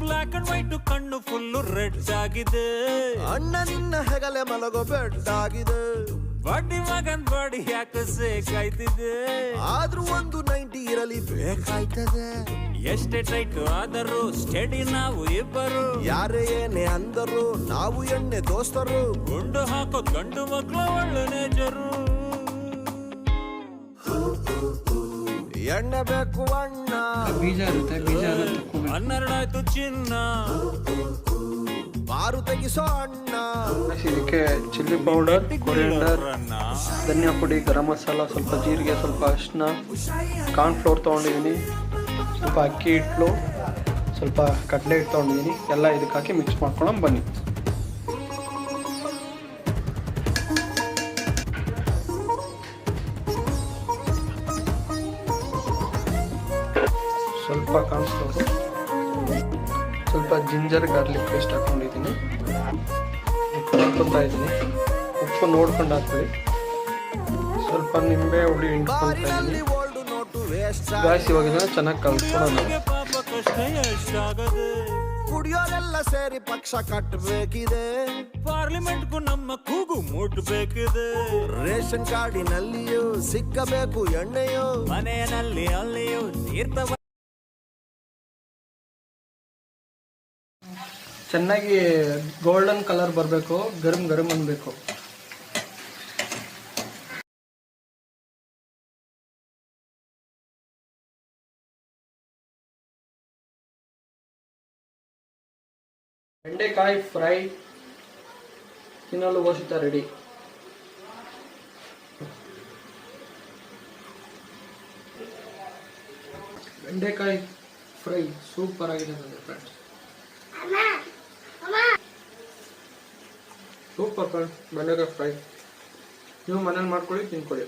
Black and white ಕಣ್ಣು full red ಆಗಿದೆ. ಅಣ್ಣ ನಿನ್ನ ಹೆಗಲೆ ಮಲಗೋ ಬೆಡ್ ಆಗಿದೆ. ಬಡ್ಡಿ ಮಗನ್ ಬಾಡಿ ಯಾಕೆ ಸೇಕಾಯ್ತಿದೆ. ಆದ್ರೂ ಒಂದು 90 ಇರಲಿ ಬೇಕಾಯ್ತದೆ. ಎಷ್ಟೇ ಟೈಟ್ ಆದರೂ ಸ್ಟಡಿ ನಾವು ಇಬ್ಬರು. ಯಾರೇ ಏನೇ ಅಂದರು ನಾವು ಎಣ್ಣೆ ದೋಸ್ತರು. ಗುಂಡು ಹಾಕೋ ಗಂಡು ಮಕ್ಕಳು ಒಳ್ಳೆ ನೇಚರು. ಎಣ್ಣೆ ಬೇಕು ಅಣ್ಣ. ಬೀಜ ಇರುತ್ತೆ, ಬೀಜ 12 ಚಿನ್ನ. ಬಾರು ತೆಗಿಸೋ ಅಣ್ಣ. ಇದಕ್ಕೆ ಚಿಲ್ಲಿ ಪೌಡರ್, ಕೊರಿಯಂಡರ್, ಧನಿಯಾ ಪುಡಿ, ಗರಂ ಮಸಾಲ, ಸ್ವಲ್ಪ ಜೀರಿಗೆ, ಸ್ವಲ್ಪ ಅರಿಶಿನ, ಕಾರ್ನ್ ಫ್ಲೋರ್ ತೊಗೊಂಡಿದ್ದೀನಿ, ಸ್ವಲ್ಪ ಅಕ್ಕಿ ಹಿಟ್ಟು, ಸ್ವಲ್ಪ ಕಡಲೆ ಹಿಟ್ಟು ತೊಗೊಂಡಿದ್ದೀನಿ. ಎಲ್ಲ ಇದಕ್ಕೆ ಹಾಕಿ ಮಿಕ್ಸ್ ಮಾಡ್ಕೊಂಡು ಬನ್ನಿ. ಸ್ವಲ್ಪ ಕಾರ್ನ್ ಫ್ಲೋರ್, ಸ್ವಲ್ಪ ಜಿಂಜರ್ ಗಾರ್ಲಿಕ್ ಪೇಸ್ಟ್ ಹಾಕೊಂಡಿದ್ದೀನಿ. ಹಾಕ್ಕೊತಾ ಇದ್ದೀನಿ. ಉಪ್ಪು ನೋಡ್ಕೊಂಡು ಹಾಕ್ಕೊಳ್ಳಿ. ಸ್ವಲ್ಪ ನಿಂಬೆ ಹುಳಿ ಹಿಂಡ್ಕೊಳ್ತಾ ಇದ್ದೀನಿ. ಗಾಯ್ಸ್ ಇವಾಗ ಇದನ್ನ ಚೆನ್ನಾಗಿ ಕಲ್ತ್ಕೊಳ್ಳೋಣ. ಪಾಪ ಕಷ್ಟ ಎಷ್ಟಾಗದೆ. ಕುಡಿಯೋರೆಲ್ಲ ಸೇರಿ ಪಕ್ಷ ಕಟ್ಟಬೇಕಿದೆ. ಪಾರ್ಲಿಮೆಂಟ್ಗೂ ನಮ್ಮ ಕೂಗು ಮುಟ್ಬೇಕಿದೆ. ರೇಷನ್ ಕಾರ್ಡಿನಲ್ಲಿಯೂ ಸಿಕ್ಕಬೇಕು ಎಣ್ಣೆಯೋ. ಮನೆಯಲ್ಲಿ ಅಲ್ಲಿಯೂ ತೀರ್ಥ ಚೆನ್ನಾಗಿ ಗೋಲ್ಡನ್ ಕಲರ್ ಬರಬೇಕು, ಗರಂ ಗರಂ ಅನ್ಬೇಕು. ಬೆಂಡೆಕಾಯಿ ಫ್ರೈ ತಿನ್ನಲು ಘೋಷಿತ ರೆಡಿ. ಬೆಂಡೆಕಾಯಿ ಫ್ರೈ ಸೂಪರ್ ಆಗಿದೆ ನನ್ನ ಫ್ರೆಂಡ್ಸ್. ಸೂಪರ್ ಫ್ರೆಂಡ್ಸ್, ಬೆಂಡೆಕಾಯಿ ಫ್ರೈ ನೀವು ಮನೇಲಿ ಮಾಡ್ಕೊಳ್ಳಿ, ತಿನ್ಕೊಳ್ಳಿ.